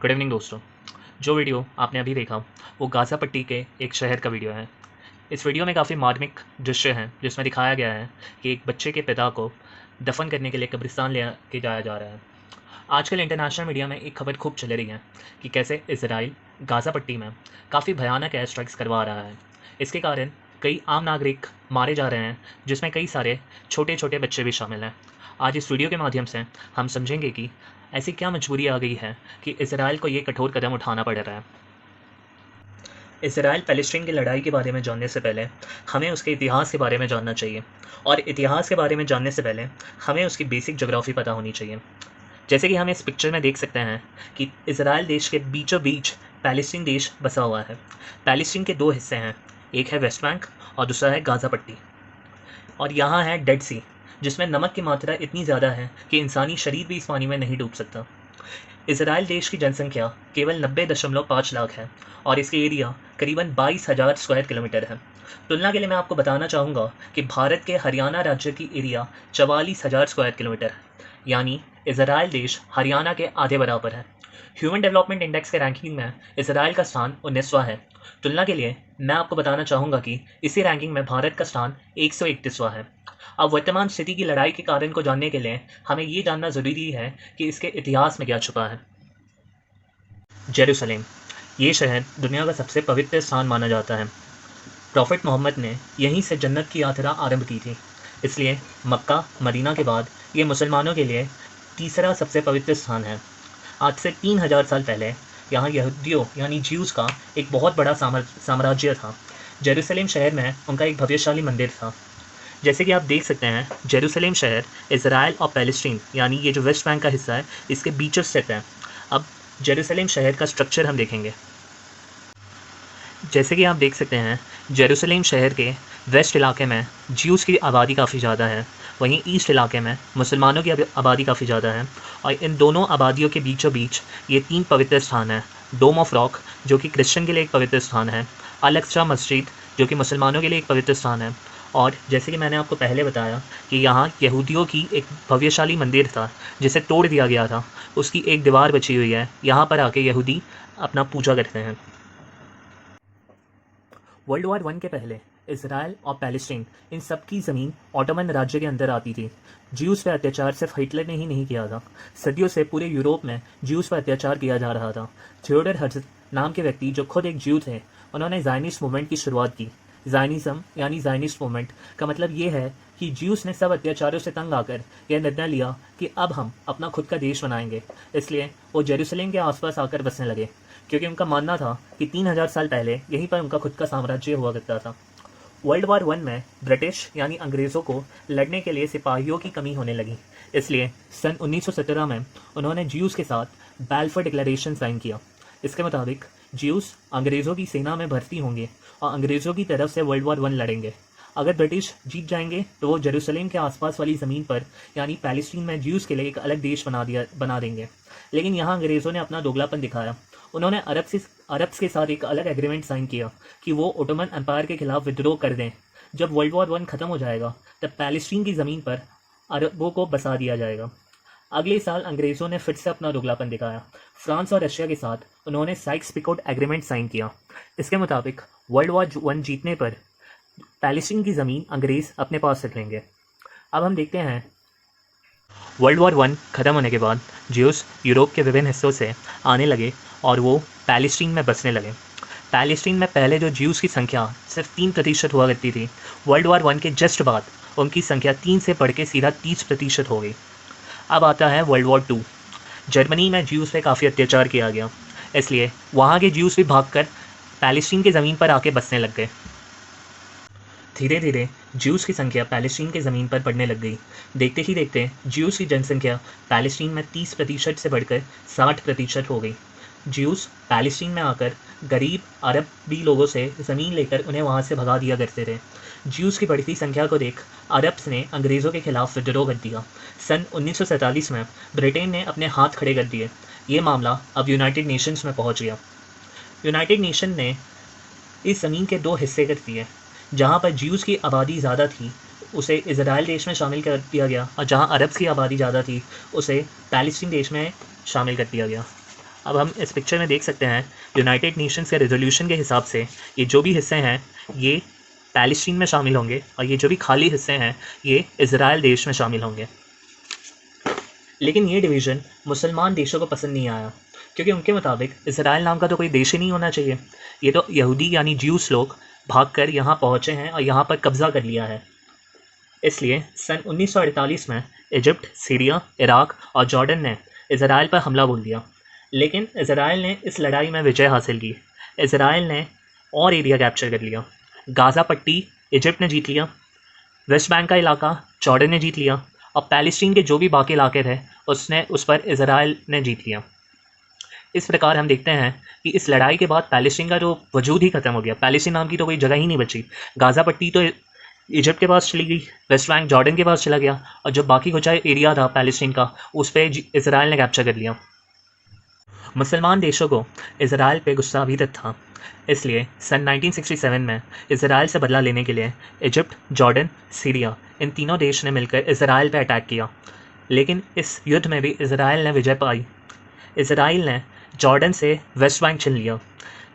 Good evening दोस्तों। जो video आपने अभी देखा वो गाज़ा पट्टी के एक शहर का वीडियो है। इस वीडियो में काफ़ी मार्मिक दृश्य हैं जिसमें दिखाया गया है कि एक बच्चे के पिता को दफन करने के लिए कब्रिस्तान ले के जाया जा रहा है। आजकल इंटरनेशनल मीडिया में एक खबर खूब चल रही है कि कैसे इजराइल गाज़ा पट्टी में काफ़ी भयानक एयर स्ट्राइक्स करवा रहा है। इसके कारण कई आम नागरिक मारे जा रहे हैं जिसमें कई सारे छोटे छोटे बच्चे भी शामिल हैं। आज इस वीडियो के माध्यम से हम समझेंगे कि ऐसी क्या मजबूरी आ गई है कि इजराइल को ये कठोर कदम उठाना पड़ रहा है। इजराइल पैलेस्टीन की लड़ाई के बारे में जानने से पहले हमें उसके इतिहास के बारे में जानना चाहिए, और इतिहास के बारे में जानने से पहले हमें उसकी बेसिक ज्योग्राफी पता होनी चाहिए। जैसे कि हम इस पिक्चर में देख सकते हैं कि इजराइल देश के बीचों बीच पैलेस्टीन देश बसा हुआ है। पैलेस्टीन के दो हिस्से हैं, एक है वेस्ट बैंक और दूसरा है गाज़ा पट्टी। और यहाँ है डेड सी, जिसमें नमक की मात्रा इतनी ज़्यादा है कि इंसानी शरीर भी इस पानी में नहीं डूब सकता। इजराइल देश की जनसंख्या केवल 90.5 लाख है और इसके एरिया करीबन 22,000 स्क्वायर किलोमीटर है। तुलना के लिए मैं आपको बताना चाहूँगा कि भारत के हरियाणा राज्य की एरिया 44,000 स्क्वायर किलोमीटर है, यानी इजराइल देश हरियाणा के आधे बराबर है। ह्यूमन डेवलपमेंट इंडेक्स के रैंकिंग में इजराइल का स्थान 19वां है। तुलना के लिए मैं आपको बताना चाहूँगा कि इसी रैंकिंग में भारत का स्थान 131वां है। अब वर्तमान स्थिति की लड़ाई के कारण को जानने के लिए हमें ये जानना ज़रूरी है कि इसके इतिहास में क्या छुपा है। जेरूसलेम, ये शहर दुनिया का सबसे पवित्र स्थान माना जाता है। प्रॉफिट मोहम्मद ने यहीं से जन्नत की यात्रा आरंभ की थी, इसलिए मक्का मदीना के बाद ये मुसलमानों के लिए तीसरा सबसे पवित्र स्थान है। आज से 3000 साल पहले यहाँ यहूदियों यानी ज्यूज़ का एक बहुत बड़ा साम्राज्य था। जेरूसलेम शहर में उनका एक भव्यशाली मंदिर था। जैसे कि आप देख सकते हैं, जेरूसलेम शहर इजराइल और पैलेस्टीन यानी ये जो वेस्ट बैंक का हिस्सा है इसके बीच स्थित है। अब जेरूसलेम शहर का स्ट्रक्चर हम देखेंगे। जैसे कि आप देख सकते हैं, जेरूसलेम शहर के वेस्ट इलाके में ज्यूज़ की आबादी काफ़ी ज़्यादा है, वहीं ईस्ट इलाके में मुसलमानों की आबादी काफ़ी ज़्यादा है। और इन दोनों आबादियों के बीचों बीच ये 3 पवित्र स्थान हैं। डोम ऑफ रॉक जो कि क्रिश्चियन के लिए एक पवित्र स्थान है, अल अक्सा मस्जिद जो कि मुसलमानों के लिए एक पवित्र स्थान है, और जैसे कि मैंने आपको पहले बताया कि यहाँ यहूदियों की एक भव्यशाली मंदिर था जिसे तोड़ दिया गया था, उसकी एक दीवार बची हुई है। यहाँ पर आके यहूदी अपना पूजा करते हैं। वर्ल्ड वॉर 1 के पहले इजराइल और पैलेस्टीन इन सब की ज़मीन ऑटोमन राज्य के अंदर आती थी। ज्यूज़ पर अत्याचार सिर्फ हिटलर ने ही नहीं किया था, सदियों से पूरे यूरोप में ज्यूज़ पर अत्याचार किया जा रहा था। थियोडर हर्ज़ल नाम के व्यक्ति जो खुद एक ज्यू थे, उन्होंने ज़ायनिस्ट मूवमेंट की शुरुआत की। ज़ायनिज़्म यानी ज़ायनिस्ट मूवमेंट का मतलब ये है कि ज्यूज़ ने सब अत्याचारों से तंग आकर यह निर्णय लिया कि अब हम अपना खुद का देश बनाएंगे। इसलिए वो जेरूसलेम के आसपास आकर बसने लगे, क्योंकि उनका मानना था कि 3000 साल पहले यहीं पर उनका खुद का साम्राज्य हुआ करता था। वर्ल्ड वॉर 1 में ब्रिटिश यानी अंग्रेज़ों को लड़ने के लिए सिपाहियों की कमी होने लगी, इसलिए सन 1917 में उन्होंने ज्यूज़ के साथ बैलफोर डिक्लेरेशन साइन किया। इसके मुताबिक ज्यूज़ अंग्रेज़ों की सेना में भर्ती होंगे और अंग्रेज़ों की तरफ से वर्ल्ड वॉर 1 लड़ेंगे। अगर ब्रिटिश जीत जाएंगे तो वो जेरूसलेम के आसपास वाली ज़मीन पर यानी पैलेस्टीन में ज्यूज़ के लिए एक अलग देश बना देंगे। लेकिन यहाँ अंग्रेज़ों ने अपना दोगलापन दिखाया। उन्होंने अरब्स के साथ एक अलग एग्रीमेंट साइन किया कि वो ओटोमन एम्पायर के खिलाफ विद्रोह कर दें। जब वर्ल्ड वॉर 1 ख़त्म हो जाएगा तब पैलेस्टीन की ज़मीन पर अरबों को बसा दिया जाएगा। अगले साल अंग्रेज़ों ने फिर से अपना दोगलापन दिखाया। फ्रांस और रशिया के साथ उन्होंने साइक्स-पिकोट एग्रीमेंट साइन किया। इसके मुताबिक वर्ल्ड वॉर 1 जीतने पर पैलेस्टीन की ज़मीन अंग्रेज़ अपने पास रख लेंगे। अब हम देखते हैं, वर्ल्ड वॉर 1 ख़त्म होने के बाद ज्यूज़ यूरोप के विभिन्न हिस्सों से आने लगे और वो पैलेस्टीन में बसने लगे। पैलेस्टीन में पहले जो ज्यूज़ की संख्या सिर्फ 3% हुआ करती थी, वर्ल्ड वॉर 1 के जस्ट बाद उनकी संख्या 3 से बढ़ के सीधा 30% हो गई। अब आता है वर्ल्ड वॉर 2। जर्मनी में ज्यूस पे काफ़ी अत्याचार किया गया, इसलिए वहाँ के ज्यूस भी भागकर पैलेस्टीन की ज़मीन पर आके बसने लग गए। धीरे धीरे ज्यूस की संख्या पैलेस्टीन की ज़मीन पर बढ़ने लग गई। देखते ही देखते ज्यूस की जनसंख्या पैलेस्टीन में 30% से बढ़कर 60% हो गई। ज्यूस पैलेस्टीन में आकर गरीब अरबी लोगों से ज़मीन लेकर उन्हें वहाँ से भगा दिया करते थे। ज्यूस की बढ़ती संख्या को देख अरब्स ने अंग्रेज़ों के खिलाफ विद्रोह कर दिया। सन 1947 में ब्रिटेन ने अपने हाथ खड़े कर दिए। ये मामला अब यूनाइटेड नेशंस में पहुँच गया। यूनाइटेड नेशन ने इस ज़मीन के 2 हिस्से कर दिए। जहाँ पर ज्यूस की आबादी ज़्यादा थी उसे इजराइल देश में शामिल कर दिया गया, और जहाँ अरब्स की आबादी ज़्यादा थी उसे पैलेस्टीन देश में शामिल कर दिया गया। अब हम इस पिक्चर में देख सकते हैं यूनाइटेड नेशंस के रेजोल्यूशन के हिसाब से ये जो भी हिस्से हैं ये पैलेस्टीन में शामिल होंगे, और ये जो भी खाली हिस्से हैं ये इजराइल देश में शामिल होंगे। लेकिन ये डिवीज़न मुसलमान देशों को पसंद नहीं आया, क्योंकि उनके मुताबिक इजराइल नाम का तो कोई देश ही नहीं होना चाहिए। ये तो यहूदी यानी ज्यूस लोग भागकर यहाँ पहुँचे हैं और यहाँ पर कब्ज़ा कर लिया है। इसलिए सन 1948 में इजिप्ट, सीरिया, इराक और जॉर्डन ने इजराइल पर हमला बोल दिया। लेकिन इजराइल ने इस लड़ाई में विजय हासिल की। इजराइल ने और एरिया कैप्चर कर लिया। गाज़ा पट्टी इजिप्ट ने जीत लिया, वेस्ट बैंक का इलाका जॉर्डन ने जीत लिया, और पैलेस्टीन के जो भी बाकी इलाके थे उस पर इजराइल ने जीत लिया। इस प्रकार हम देखते हैं कि इस लड़ाई के बाद पैलेस्टीन का जो वजूद ही ख़त्म हो गया। पैलेस्टीन नाम की तो कोई जगह ही नहीं बची। गाज़ा पट्टी तो इजिप्ट के पास चली गई, वेस्ट बैंक जॉर्डन के पास चला गया, और जो बाकी कुछ एरिया था पैलेस्टीन का उस पर इजराइल ने कैप्चर कर लिया। मुसलमान देशों को इजराइल पे गुस्सा अभी तक था, इसलिए सन 1967 में इजराइल से बदला लेने के लिए इजिप्ट, जॉर्डन, सीरिया इन तीनों देश ने मिलकर इजराइल पे अटैक किया। लेकिन इस युद्ध में भी इजराइल ने विजय पाई। इजराइल ने जॉर्डन से वेस्ट बैंक छीन लिया,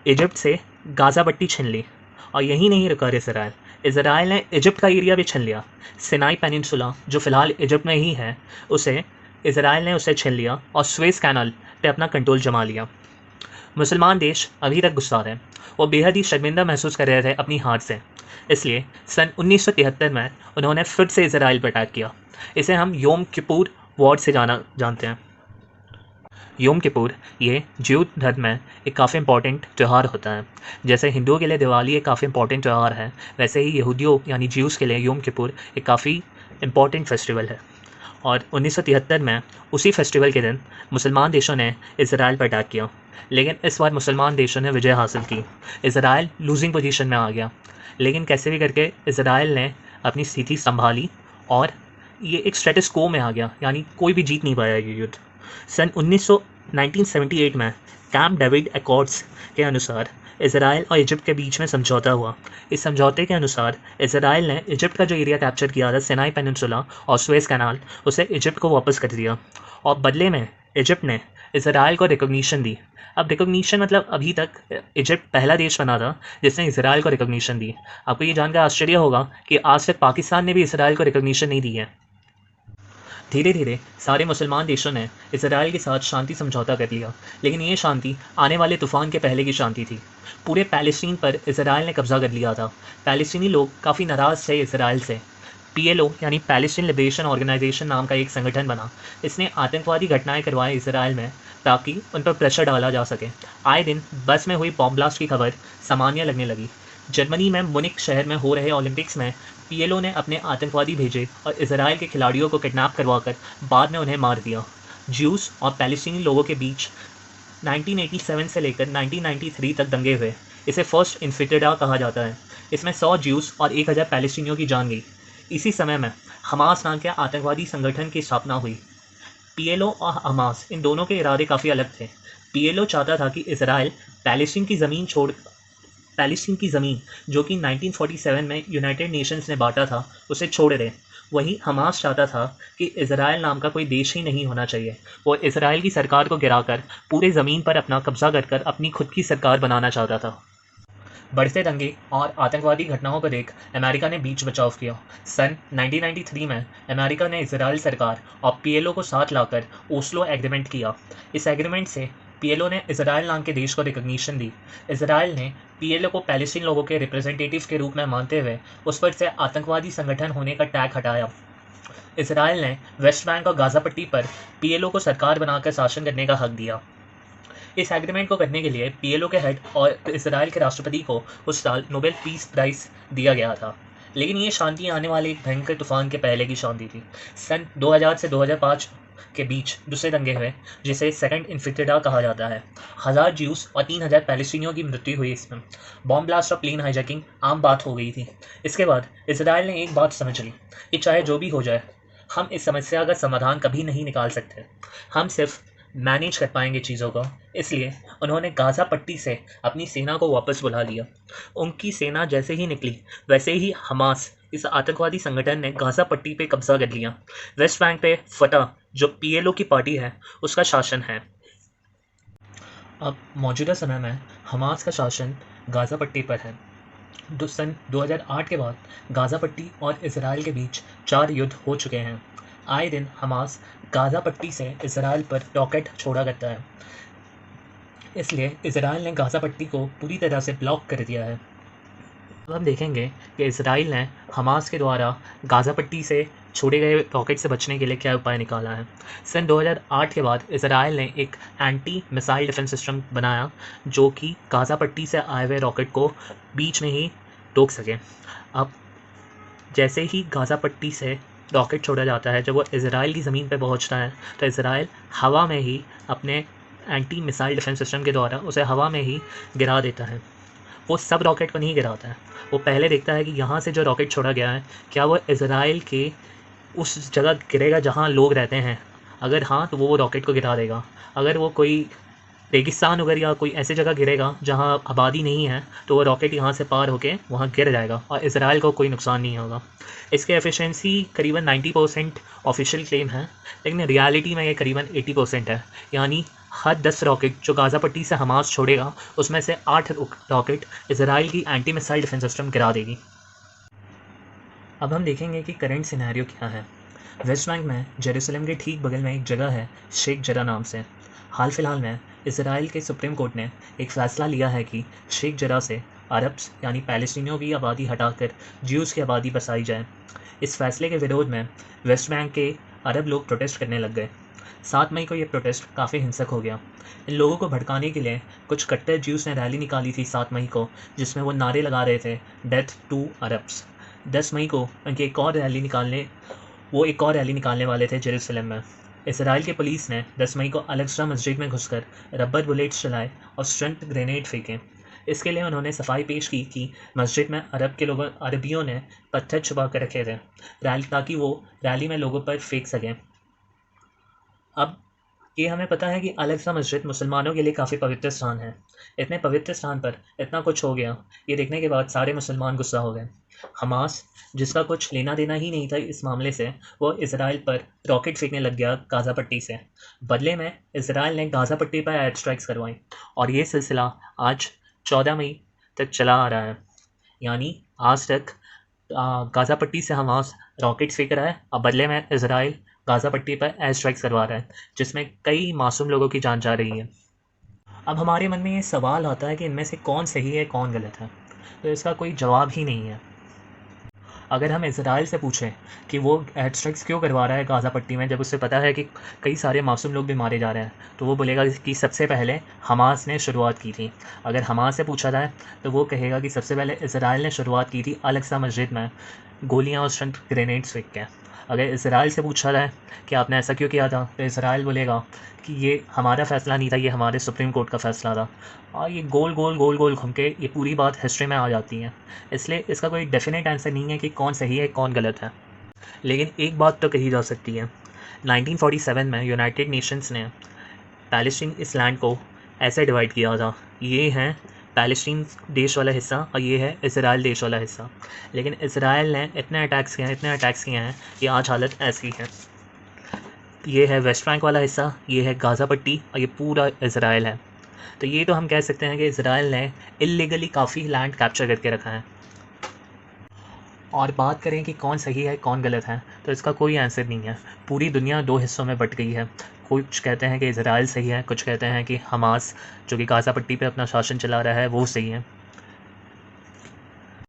इजिप्ट से गाज़ा पट्टी छीन ली, और यही नहीं रुका इजराइल ने इजिप्ट का एरिया भी छीन लिया। सिनाई पेनिनसुला जो फ़िलहाल इजिप्ट में ही है इजराइल ने उसे छीन लिया और स्वेज कैनाल पे अपना कंट्रोल जमा लिया। मुसलमान देश अभी तक गुस्सा है, वो बेहद ही शर्मिंदा महसूस कर रहे थे अपनी हार से। इसलिए सन 1973 में उन्होंने फिर से इजराइल पर अटैक किया। इसे हम योम किपुर वॉर से जानते हैं। योम किपुर ये ज्यू धर्म में एक काफ़ी इंपॉर्टेंट त्यौहार होता है। जैसे हिंदुओं के लिए दिवाली एक काफ़ी इंपॉर्टेंट त्यौहार है, वैसे ही यहूदियों यानी ज्यूज़ के लिए योम किपुर एक काफ़ी इंपॉर्टेंट फेस्टिवल है। और 1973 में उसी फेस्टिवल के दिन मुसलमान देशों ने इजराइल पर अटैक किया। लेकिन इस बार मुसलमान देशों ने विजय हासिल की। इजराइल लूजिंग पोजीशन में आ गया, लेकिन कैसे भी करके इजराइल ने अपनी स्थिति संभाली और ये एक स्टेटस को में आ गया, यानी कोई भी जीत नहीं पाया ये युद्ध। सन 1978 में कैंप डेविड एकॉर्ड्स के अनुसार इजराइल और इजिप्ट के बीच में समझौता हुआ। इस समझौते के अनुसार इजराइल ने इजिप्ट का जो एरिया कैप्चर किया था सिनाई पेनिनसुला और स्वेज कैनाल उसे इजिप्ट को वापस कर दिया, और बदले में इजिप्ट ने इजराइल को रिकॉग्निशन दी। अब रिकॉग्निशन मतलब अभी तक इजिप्ट पहला देश बना था जिसने इजराइल को रिकॉग्निशन दी। आपको ये जानकर आश्चर्य होगा कि आज तक पाकिस्तान ने भी इजराइल को रिकॉग्निशन नहीं दी है। धीरे धीरे सारे मुसलमान देशों ने इजराइल के साथ शांति समझौता कर लिया, लेकिन ये शांति आने वाले तूफान के पहले की शांति थी। पूरे पैलेस्टीन पर इजराइल ने कब्जा कर लिया था। पैलेस्टीनी लोग काफ़ी नाराज़ थे इजराइल से। PLO यानी पैलेस्टीन लिबरेशन ऑर्गेनाइजेशन नाम का एक संगठन बना। इसने आतंकवादी घटनाएं करवाई इजराइल में ताकि उन पर प्रेशर डाला जा सके। आए दिन बस में हुई बॉम्ब ब्लास्ट की खबर सामान्य लगने लगी। जर्मनी में मुनिक शहर में हो रहे ओलंपिक्स में PLO ने अपने आतंकवादी भेजे और इजराइल के खिलाड़ियों को किडनैप करवाकर बाद में उन्हें मार दिया। ज्यूज़ और पैलेस्टीनी लोगों के बीच 1987 से लेकर 1993 तक दंगे हुए। इसे फर्स्ट इन्फिटिडा कहा जाता है। इसमें 100 ज्यूज़ और 1000 पैलेस्टीनियों की जान गई। इसी समय में हमास नाम के आतंकवादी संगठन की स्थापना हुई। PLO और हमास इन दोनों के इरादे काफ़ी अलग थे। PLO चाहता था कि इजराइल पैलेस्टीन की ज़मीन जो कि 1947 में यूनाइटेड नेशंस ने बांटा था उसे छोड़ दे। वहीं हमास चाहता था कि इजराइल नाम का कोई देश ही नहीं होना चाहिए। वो इजराइल की सरकार को गिराकर पूरे ज़मीन पर अपना कब्जा कर अपनी खुद की सरकार बनाना चाहता था। बढ़ते दंगे और आतंकवादी घटनाओं को देख अमेरिका ने बीच बचाव किया। सन 1993 में अमेरिका ने इजराइल सरकार और PLO को साथ लाकर ओस्लो एग्रीमेंट किया। इस एग्रीमेंट से PLO ने इजराइल नाम के देश को रिकॉग्निशन दी। इजराइल ने PLO को पैलेस्टीन लोगों के रिप्रेजेंटेटिव के रूप में मानते हुए उस पर से आतंकवादी संगठन होने का टैग हटाया। इसराइल ने वेस्ट बैंक और गाज़ा पट्टी पर पीएलओ को सरकार बनाकर शासन करने का हक दिया। इस एग्रीमेंट को करने के लिए पीएलओ के हेड और इसराइल के राष्ट्रपति को उस साल नोबेल पीस प्राइज़ दिया गया था। लेकिन ये शांति आने वाले एक भयंकर तूफान के पहले की शांति थी। सन 2000 से 2005 के बीच दूसरे दंगे हुए, जिसे सेकंड इन्फितिडा कहा जाता है। 1000 ज्यूस और 3000 पैलेस्टीनियों की मृत्यु हुई इसमें। बॉम्ब ब्लास्ट और प्लेन हाईजैकिंग आम बात हो गई थी। इसके बाद इसराइल ने एक बात समझ ली कि चाहे जो भी हो जाए, हम इस समस्या का समाधान कभी नहीं निकाल सकते, हम सिर्फ मैनेज कर पाएंगे चीज़ों को। इसलिए उन्होंने गाज़ा पट्टी से अपनी सेना को वापस बुला लिया। उनकी सेना जैसे ही निकली, वैसे ही हमास, इस आतंकवादी संगठन ने गाज़ा पट्टी पे कब्जा कर लिया। वेस्ट बैंक पे फतह, जो पीएलओ की पार्टी है, उसका शासन है। अब मौजूदा समय में हमास का शासन गाज़ा पट्टी पर है। सन 2008 के बाद गाज़ा पट्टी और इसराइल के बीच 4 युद्ध हो चुके हैं। आए दिन हमास गाज़ा पट्टी से इसराइल पर रॉकेट छोड़ा करता है। इसलिए इसराइल ने गाज़ा पट्टी को पूरी तरह से ब्लॉक कर दिया है। अब हम देखेंगे कि इसराइल ने हमास के द्वारा गाज़ा पट्टी से छोड़े गए रॉकेट से बचने के लिए क्या उपाय निकाला है। सन 2008 के बाद इसराइल ने एक एंटी मिसाइल डिफेंस सिस्टम बनाया, जो कि गाज़ा पट्टी से आए हुए रॉकेट को बीच में ही रोक सके। अब जैसे ही गाज़ा पट्टी से रॉकेट छोड़ा जाता है, जब वो इसराइल की ज़मीन पर पहुंचता है, तो इसराइल हवा में ही अपने एंटी मिसाइल डिफेंस सिस्टम के द्वारा उसे हवा में ही गिरा देता है। वो सब रॉकेट को नहीं गिराता है, वो पहले देखता है कि यहाँ से जो रॉकेट छोड़ा गया है, क्या वो इसराइल के उस जगह गिरेगा जहाँ लोग रहते हैं। अगर हाँ, तो वो रॉकेट को गिरा देगा। अगर वो कोई रेगिस्तान वगैरह या कोई ऐसी जगह गिरेगा जहाँ आबादी नहीं है, तो वो रॉकेट यहाँ से पार होके वहाँ गिर जाएगा और इसराइल को कोई नुकसान नहीं होगा। इसकी एफिशिएंसी करीबन 90% ऑफिशियल क्लेम है, लेकिन रियलिटी में ये करीबन 80% है। यानी हर 10 रॉकेट जो गाज़ा पट्टी से हमास छोड़ेगा, उसमें से 8 रॉकेट इसराइल की एंटी मिसाइल डिफेंस सिस्टम गिरा देगी। अब हम देखेंगे कि करंट सिनेरियो क्या है। वेस्ट बैंक में जेरूसलम के ठीक बगल में एक जगह है शेख जरा नाम से। हाल फिलहाल में इसराइल के सुप्रीम कोर्ट ने एक फ़ैसला लिया है कि शेख जरा से अरब्स यानी पैलेस्टीनियों की आबादी हटाकर ज्यूज़ की आबादी बसाई जाए। इस फैसले के विरोध में वेस्ट बैंक के अरब लोग प्रोटेस्ट करने लग गए। 7 मई को ये प्रोटेस्ट काफ़ी हिंसक हो गया। इन लोगों को भड़काने के लिए कुछ कट्टर ज्यूज़ ने रैली निकाली थी 7 मई को, जिसमें वो नारे लगा रहे थे, डेथ टू अरब्स। 10 मई को उनकी एक और रैली निकालने वाले थे जेरूसलम में। इसराइल की पुलिस ने 10 मई को अल-अक्सा मस्जिद में घुसकर रबर बुलेट्स चलाए और स्टंट ग्रेनेड फेंके। इसके लिए उन्होंने सफाई पेश की कि मस्जिद में अरबियों ने पत्थर छुपा कर रखे थे ताकि वो रैली में लोगों पर फेंक सकें। अब ये हमें पता है कि अल-अक्सा मस्जिद मुसलमानों के लिए काफ़ी पवित्र स्थान है। इतने पवित्र स्थान पर इतना कुछ हो गया, ये देखने के बाद सारे मुसलमान गुस्सा हो गए। हमास, जिसका कुछ लेना देना ही नहीं था इस मामले से, वो इसराइल पर रॉकेट फेंकने लग गया गाज़ा पट्टी से। बदले में इसराइल ने गाज़ा पट्टी पर एयर स्ट्राइक्स करवाई और ये सिलसिला आज 14 मई तक चला आ रहा है। यानी आज तक गाज़ा पट्टी से हमास रॉकेट फेंक रहा है और बदले में इसराइल गाज़ा पट्टी पर एयर स्ट्राइक्स करवा रहा है, जिसमें कई मासूम लोगों की जान जा रही है। अब हमारे मन में ये सवाल आता है कि इनमें से कौन सही है, कौन गलत है। तो इसका कोई जवाब ही नहीं है। अगर हम इसराइल से पूछें कि वो एयर स्ट्राइक्स क्यों करवा रहा है गाज़ा पट्टी में, जब उससे पता है कि कई सारे मासूम लोग भी मारे जा रहे हैं, तो वो बोलेगा कि सबसे पहले हमास ने शुरुआत की थी। अगर हमास से पूछा जाए तो वो कहेगा कि सबसे पहले इसराइल ने शुरुआत की थी अल-अक्सा मस्जिद में गोलियां और स्टंट ग्रेनेड्स फेंक के। अगर इसराइल से पूछा जाए कि आपने ऐसा क्यों किया था, तो इसराइल बोलेगा कि ये हमारा फ़ैसला नहीं था, ये हमारे सुप्रीम कोर्ट का फ़ैसला था। और ये गोल गोल घूम के ये पूरी बात हिस्ट्री में आ जाती है। इसलिए इसका कोई डेफिनेट आंसर नहीं है कि कौन सही है, कौन गलत है। लेकिन एक बात तो कही जा सकती है, 1947 में यूनाइटेड नेशंस ने पैलेस्टीन इस लैंड को ऐसे डिवाइड किया था, ये है पैलेस्टीन देश वाला हिस्सा और ये है इसराइल देश वाला हिस्सा। लेकिन इसराइल ने इतने अटैक्स किए हैं कि आज हालत ऐसी है। ये है वेस्ट बैंक वाला हिस्सा, ये है गाज़ा पट्टी और ये पूरा इसराइल है। तो ये तो हम कह सकते हैं कि इसराइल ने इल्लीगली काफ़ी लैंड कैप्चर करके रखा है। और बात करें कि कौन सही है, कौन गलत है, तो इसका कोई आंसर नहीं है। पूरी दुनिया 2 हिस्सों में बट गई है। कुछ कहते हैं कि इसराइल सही है, कुछ कहते हैं कि हमास जो कि गाज़ा पट्टी पे अपना शासन चला रहा है वो सही है।